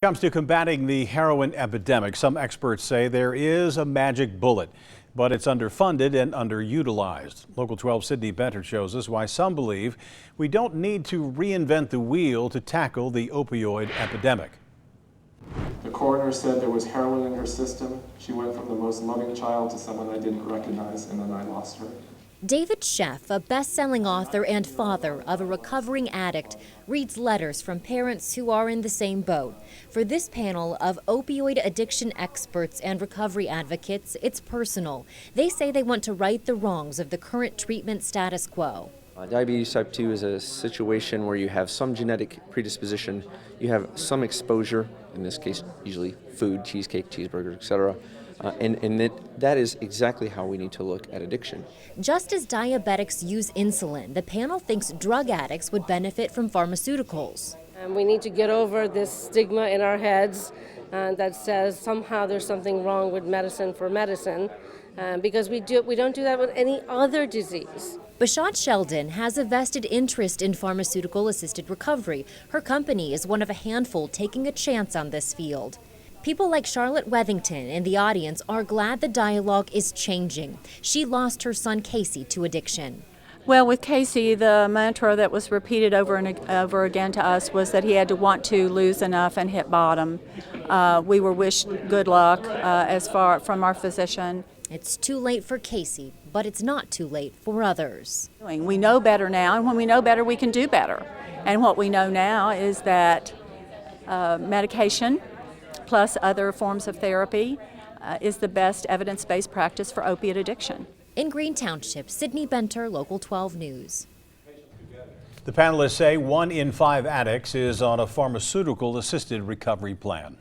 Comes to combating the heroin epidemic, some experts say there is a magic bullet, but it's underfunded and underutilized. Local 12 Sydney Benter shows us why some believe we don't need to reinvent the wheel to tackle the opioid epidemic. The coroner said there was heroin in her system. She went from the most loving child to someone I didn't recognize, and then I lost her. David Sheff, a best-selling author and father of a recovering addict, reads letters from parents who are in the same boat. For this panel of opioid addiction experts and recovery advocates, it's personal. They say they want to right the wrongs of the current treatment status quo. Diabetes type 2 is a situation where you have some genetic predisposition, you have some exposure, in this case usually food, cheesecake, cheeseburgers, etc. And that is exactly how we need to look at addiction. Just as diabetics use insulin, the panel thinks drug addicts would benefit from pharmaceuticals. We need to get over this stigma in our heads that says somehow there's something wrong with medicine for medicine, because we don't do that with any other disease. Behshad Sheldon has a vested interest in pharmaceutical-assisted recovery. Her company is one of a handful taking a chance on this field. People like Charlotte Wethington in the audience are glad the dialogue is changing. She lost her son Casey to addiction. Well, with Casey, the mantra that was repeated over and over again to us was that he had to want to lose enough and hit bottom. We were wished good luck from our physician. It's too late for Casey, but it's not too late for others. We know better now, and when we know better, we can do better. And what we know now is that medication plus other forms of therapy is the best evidence-based practice for opiate addiction. In Green Township, Sydney Benter, Local 12 News. The panelists say 1 in 5 addicts is on a pharmaceutical-assisted recovery plan.